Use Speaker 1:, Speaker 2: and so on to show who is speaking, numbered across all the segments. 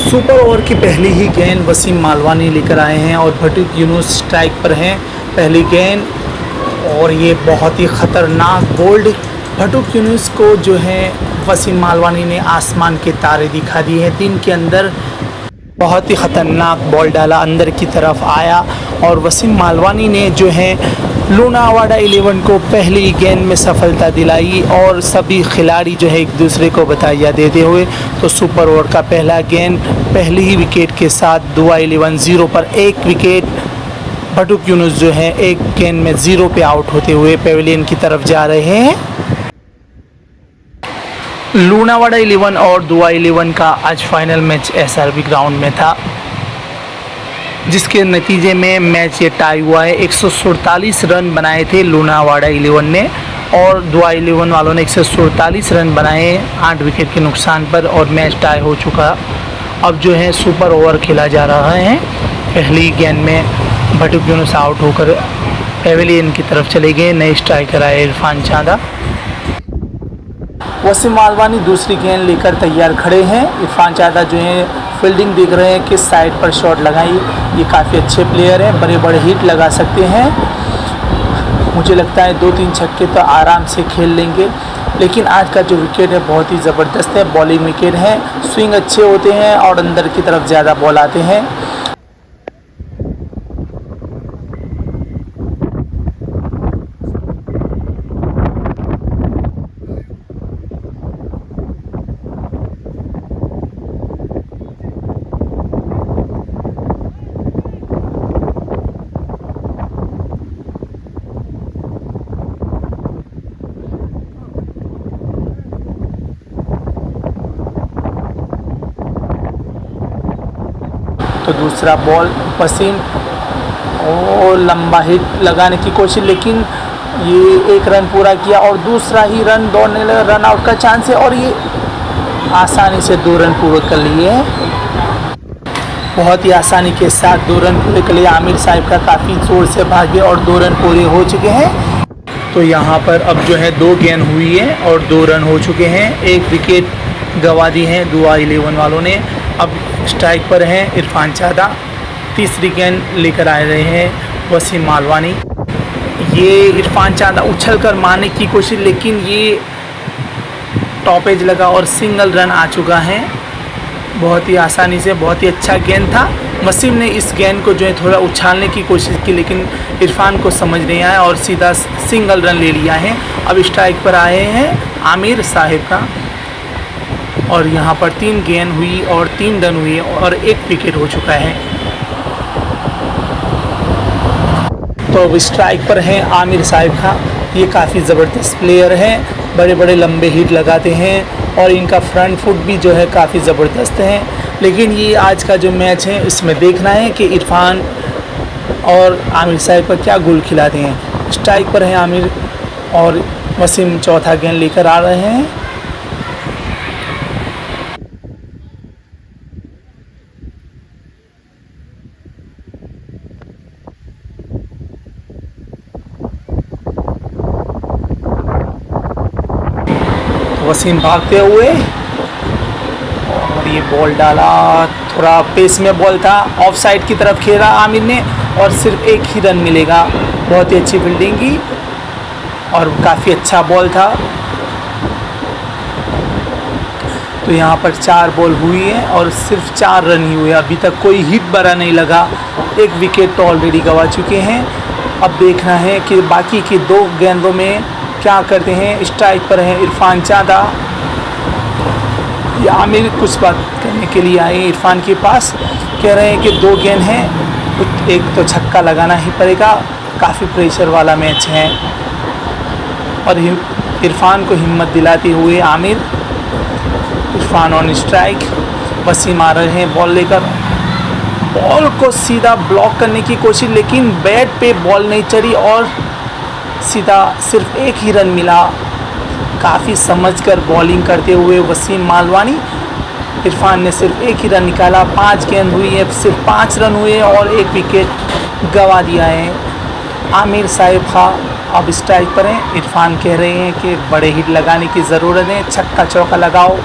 Speaker 1: Super over की पहली ही गेंद वसीम मालवानी लेकर आए हैं और भटुक यूनुस स्ट्राइक पर हैं। पहली गेंद और ये बहुत ही ख़तरनाक बोल्ड भटुक यूनुस को जो है वसीम मालवानी ने आसमान के तारे दिखा दिए हैं। दिन के अंदर बहुत ही ख़तरनाक बॉल डाला, अंदर की तरफ आया और वसीम मालवानी ने जो है लूनावाड़ा 11 को पहली गेंद में सफलता दिलाई और सभी खिलाड़ी जो है एक दूसरे को बधाइयाँ देते हुए तो सुपर ओवर का पहला गेंद पहली ही विकेट के साथ दुआ 11 0 पर एक विकेट भटुक यूनुस जो है एक गेंद में 0 पे आउट होते हुए पेविलियन की तरफ जा रहे हैं। लूनावाड़ा 11 और दुआ 11 का आज फाइनल मैच SRB ग्राउंड में था, जिसके नतीजे में मैच ये टाई हुआ है। 147 रन बनाए थे लूनावाड़ा 11 ने और दुआ 11 वालों ने 147 रन बनाए 8 विकेट के नुकसान पर और मैच टाई हो चुका। अब जो है सुपर ओवर खेला जा रहा है। पहली गेंद में भटुक यूनुस आउट होकर पेविलियन की तरफ चले गए। नए स्ट्राइकर आए इरफान चांदा। वसीम मालवानी दूसरी गेंद लेकर तैयार खड़े हैं। इरफान चांदा जो है फील्डिंग देख रहे हैं किस साइड पर शॉट लगाई। ये काफ़ी अच्छे प्लेयर हैं, बड़े बड़े हिट लगा सकते हैं। मुझे लगता है 2-3 छक्के तो आराम से खेल लेंगे। लेकिन आज का जो विकेट है बहुत ही ज़बरदस्त है, बॉलिंग विकेट है। स्विंग अच्छे होते हैं और अंदर की तरफ ज़्यादा बॉल आते हैं। तो दूसरा बॉल वसीम और लंबा हिट लगाने की कोशिश, लेकिन ये एक रन पूरा किया और दूसरा ही रन दौड़ने लगा। रन आउट का चांस है और ये आसानी से 2 रन पूरे कर लिए हैं। बहुत ही आसानी के साथ 2 रन पूरे कर लिए। आमिर साहिब का काफ़ी जोर से भागे और 2 रन पूरे हो चुके हैं। तो यहाँ पर अब जो है 2 गेंद हुई है और 2 रन हो चुके हैं। एक विकेट गंवा दी है दुआ 11 वालों ने। अब स्ट्राइक पर हैं इरफान चांदा। तीसरी गेंद लेकर आ रहे हैं वसीम मालवानी। ये इरफान चांदा उछल कर मारने की कोशिश, लेकिन ये टॉप एज लगा और सिंगल रन आ चुका है। बहुत ही आसानी से, बहुत ही अच्छा गेंद था। वसीम ने इस गेंद को जो है थोड़ा उछालने की कोशिश की, लेकिन इरफान को समझ नहीं आया और सीधा सिंगल रन ले लिया है। अब स्ट्राइक पर आए हैं आमिर साहिब का और यहाँ पर 3 गेंद हुई और 3 रन हुए और 1 विकेट हो चुका है। तो अब स्ट्राइक पर हैं आमिर साहिब का। ये काफ़ी ज़बरदस्त प्लेयर हैं, बड़े बड़े लंबे हिट लगाते हैं और इनका फ्रंट फुट भी जो है काफ़ी ज़बरदस्त है। लेकिन ये आज का जो मैच है इसमें देखना है कि इरफान और आमिर साहिब पर क्या गोल खिलाते हैं। स्ट्राइक पर हैं आमिर और वसीम चौथा गेंद लेकर आ रहे हैं। वसीम भागते हुए और ये बॉल डाला, थोड़ा पेस में बॉल था, ऑफ साइड की तरफ खेला आमिर ने और सिर्फ 1 ही रन मिलेगा। बहुत ही अच्छी फील्डिंग की और काफ़ी अच्छा बॉल था। तो यहाँ पर 4 बॉल हुई है और सिर्फ 4 रन ही हुए। अभी तक कोई हिट बड़ा नहीं लगा। 1 विकेट तो ऑलरेडी गंवा चुके हैं। अब देखना है कि बाकी की 2 गेंदों में क्या करते हैं। स्ट्राइक पर है इरफान चांदा। ये आमिर कुछ बात करने के लिए आए इरफान के पास, कह रहे हैं कि 2 गेंद हैं, एक तो छक्का लगाना ही पड़ेगा। काफ़ी प्रेशर वाला मैच है और इरफान को हिम्मत दिलाते हुए आमिर। Irfan on strike. वसीम आ रहे हैं बॉल लेकर, बॉल को सीधा ब्लॉक करने की कोशिश, लेकिन बैट पे बॉल नहीं चढ़ी और सीधा सिर्फ 1 ही रन मिला। काफ़ी समझकर बॉलिंग करते हुए वसीम मालवानी। इरफान ने सिर्फ 1 ही रन निकाला। 5 गेंद हुई है, सिर्फ 5 रन हुए और 1 विकेट गंवा दिया है। आमिर साहिब खा अब स्ट्राइक पर हैं। इरफान कह रहे हैं कि बड़े हिट लगाने की ज़रूरत है, छक्का चौका लगाओ।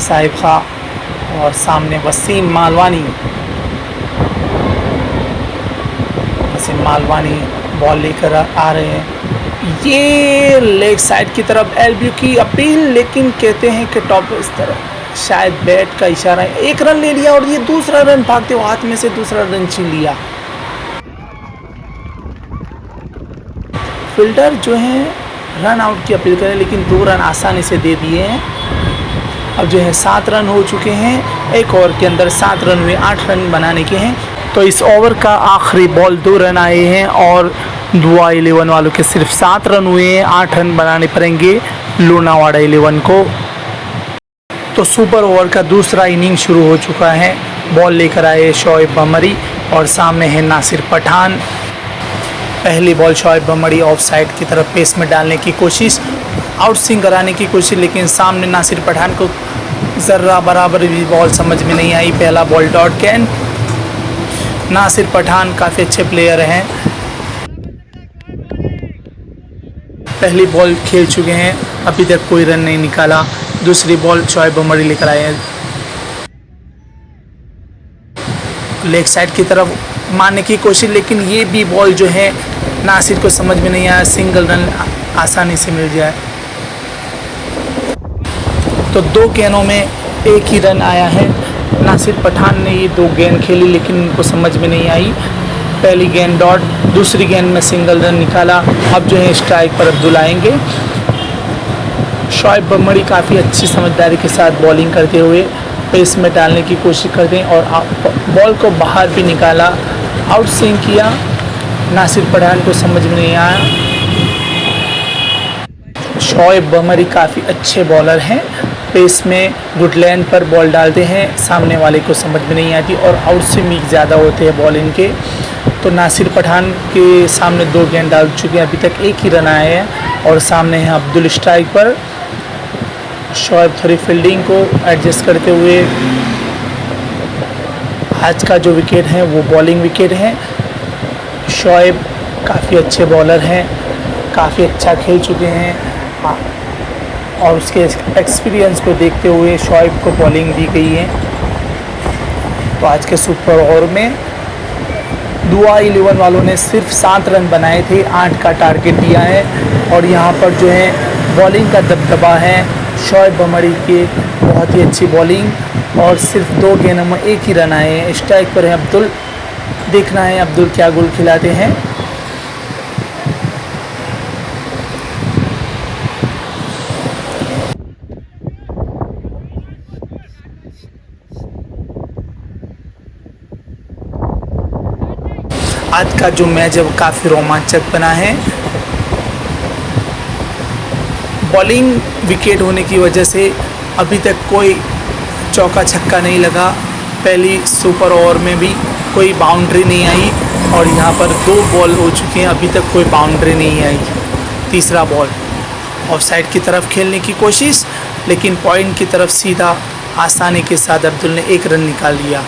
Speaker 1: साहिब खा और सामने वसीम मालवानी। वसीम मालवानी बॉल लेकर आ रहे हैं। ये लेग साइड की तरफ एलबीयू की अपील, लेकिन कहते हैं कि टॉप इस तरफ शायद बैट का इशारा है। एक रन ले लिया और ये दूसरा रन भागते हुए हाथ में से दूसरा रन छीन लिया। फील्डर जो है रन आउट की अपील करें, लेकिन 2 रन आसानी से दे दिए हैं। अब जो है 7 रन हो चुके हैं। एक ओवर के अंदर 7 रन हुए, 8 रन बनाने के हैं। तो इस ओवर का आखिरी बॉल 2 रन आए हैं और दुआ 11 वालों के सिर्फ 7 रन हुए हैं। 8 रन बनाने पड़ेंगे लूनावाड़ा 11 को। तो सुपर ओवर का दूसरा इनिंग शुरू हो चुका है। बॉल लेकर आए शोएब बमरी और सामने है नासिर पठान। पहली बॉल शोएब बमरी ऑफ साइड की तरफ पेस में डालने की कोशिश, आउट स्विंग कराने की कोशिश, लेकिन सामने नासिर पठान को ज़र्रा बराबर भी बॉल समझ में नहीं आई। पहला बॉल डॉट कैन। नासिर पठान काफ़ी अच्छे प्लेयर हैं, पहली बॉल खेल चुके हैं, अभी तक कोई रन नहीं निकाला। दूसरी बॉल शोएब बमरी लेकर आए हैं लेग साइड की तरफ मारने की कोशिश, लेकिन ये भी बॉल जो है नासिर को समझ में नहीं आया। सिंगल रन आसानी से मिल जाए। तो 2 गेंदों में एक ही रन आया है। नासिर पठान ने ये 2 गेंद खेली, लेकिन उनको समझ में नहीं आई। पहली गेंद डॉट, दूसरी गेंद में सिंगल रन निकाला। अब जो है स्ट्राइक पर अब्दुल आएंगे। शोएब बमरी काफ़ी अच्छी समझदारी के साथ बॉलिंग करते हुए पेस में डालने की कोशिश करते हैं और बॉल को बाहर भी निकाला, आउट स्विंग किया। नासिर पठान को समझ में नहीं आया। शोएब बमरी काफ़ी अच्छे बॉलर हैं, पेस में गुड लेंथ पर बॉल डालते हैं, सामने वाले को समझ में नहीं आती और आउट स्विंग ज़्यादा होते हैं बॉल इनके। तो नासिर पठान के सामने 2 गेंद डाल चुके हैं, अभी तक एक ही रन आए हैं और सामने है अब्दुल स्ट्राइक पर। शोएब थोड़ी फील्डिंग को एडजस्ट करते हुए, आज का जो विकेट है वो बॉलिंग विकेट है। शोएब काफ़ी अच्छे बॉलर हैं, काफ़ी अच्छा खेल चुके हैं और उसके एक्सपीरियंस को देखते हुए शोएब को बॉलिंग दी गई है। तो आज के सुपर ओवर में दुआ 11 वालों ने सिर्फ 7 रन बनाए थे, 8 का टारगेट दिया है और यहाँ पर जो है बॉलिंग का दबदबा है। शोएब बमरी की बहुत ही अच्छी बॉलिंग और सिर्फ 2 गेंदों में एक ही रन आए हैं। स्ट्राइक पर है अब्दुल, देखना है अब्दुल क्या गोल खिलाते हैं। आज का जो मैच है वो काफ़ी रोमांचक बना है। बॉलिंग विकेट होने की वजह से अभी तक कोई चौका छक्का नहीं लगा। पहली सुपर ओवर में भी कोई बाउंड्री नहीं आई और यहाँ पर 2 बॉल हो चुके हैं, अभी तक कोई बाउंड्री नहीं आई। तीसरा बॉल ऑफ साइड की तरफ खेलने की कोशिश, लेकिन पॉइंट की तरफ सीधा आसानी के साथ अब्दुल ने 1 रन निकाल लिया।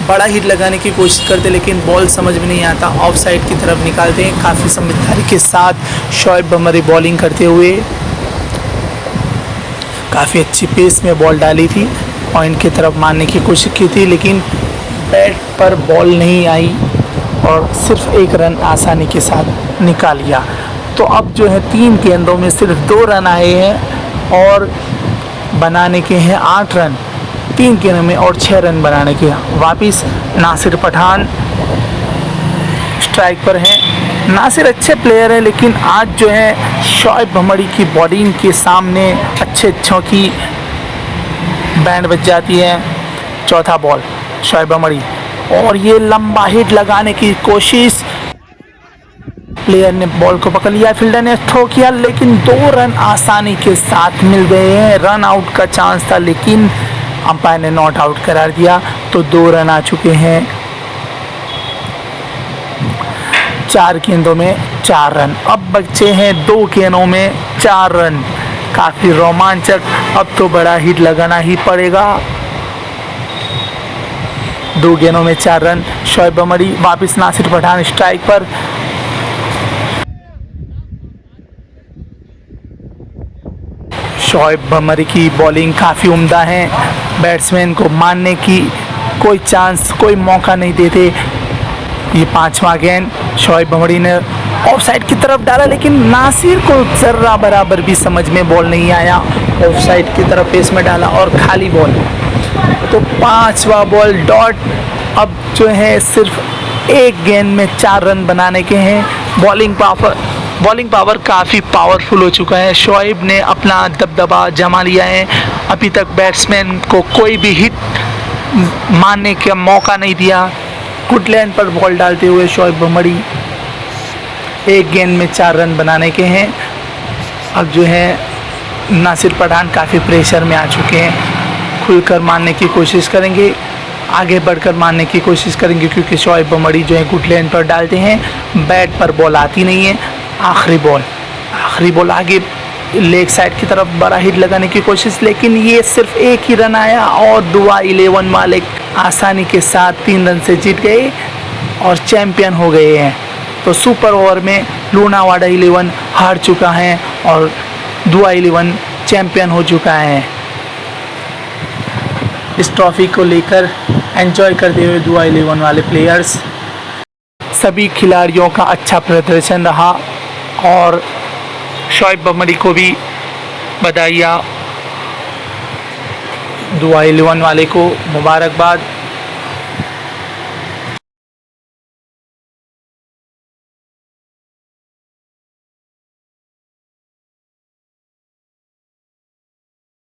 Speaker 1: बड़ा हिट लगाने की कोशिश करते, लेकिन बॉल समझ में नहीं आता, ऑफ साइड की तरफ निकालते हैं। काफ़ी समझदारी के साथ शोएब बमरी बॉलिंग करते हुए काफ़ी अच्छी पेस में बॉल डाली थी, पॉइंट की तरफ मारने की कोशिश की थी, लेकिन बैट पर बॉल नहीं आई और सिर्फ 1 रन आसानी के साथ निकाल लिया। तो अब जो है 3 गेंदों में सिर्फ 2 रन आए हैं और बनाने के हैं 8 रन। 3 गेंदों में और 6 रन बनाने के। वापिस नासिर पठान स्ट्राइक पर हैं। नासिर अच्छे प्लेयर हैं, लेकिन आज जो है शोएब बमरी की बॉलिंग के सामने अच्छों की बैंड बज जाती है। चौथा बॉल शोएब बमरी और ये लंबा हिट लगाने की कोशिश, प्लेयर ने बॉल को पकड़ लिया, फील्डर ने थ्रो किया, लेकिन 2 रन आसानी के साथ मिल गए हैं। रन आउट का चांस था, लेकिन अंपायर ने नॉट आउट करार दिया। तो 2 रन आ चुके हैं। 4 गेंदों में 4 रन। अब बचे हैं 2 गेंदों में 4 रन। काफ़ी रोमांचक। अब तो बड़ा हिट लगाना ही पड़ेगा। 2 गेंदों में 4 रन। शोएब बमरी वापिस नासिर पठान स्ट्राइक पर। शोएब भमरी की बॉलिंग काफ़ी उम्दा है, बैट्समैन को मारने की कोई चांस, कोई मौका नहीं देते। ये 5वां गेंद शोएब भमरी ने ऑफसाइड की तरफ डाला, लेकिन नासिर को जर्रा बराबर भी समझ में बॉल नहीं आया, ऑफसाइड की तरफ पेस में डाला और खाली बॉल। तो 5वां बॉल डॉट। अब जो है सिर्फ एक गेंद में 4 रन बनाने के हैं। बॉलिंग पावर काफ़ी पावरफुल हो चुका है, शोएब ने अपना दबदबा जमा लिया है। अभी तक बैट्समैन को कोई भी हिट मारने का मौका नहीं दिया। गुड लेंथ पर बॉल डालते हुए शोएब भमरी एक गेंद में 4 रन बनाने के हैं। अब जो है नासिर पठान काफ़ी प्रेशर में आ चुके हैं, खुलकर मारने की कोशिश करेंगे, आगे बढ़कर मारने की कोशिश करेंगे, क्योंकि शोएब भमरी जो है गुड लेंथ पर डालते हैं, बैट पर बॉल आती नहीं है। आखिरी बॉल आगे लेग साइड की तरफ बड़ा हिट लगाने की कोशिश, लेकिन ये सिर्फ एक ही रन आया और दुआ 11 वाले आसानी के साथ 3 रन से जीत गए और चैंपियन हो गए हैं। तो सुपर ओवर में लूनावाड़ा 11 हार चुका है और दुआ 11 चैंपियन हो चुका है। इस ट्रॉफी को लेकर एंजॉय करते हुए दुआ 11 वाले प्लेयर्स, सभी खिलाड़ियों का अच्छा प्रदर्शन रहा और शोएब भमरी को भी बधाइयाँ, दुआ 11 वाले को मुबारकबाद।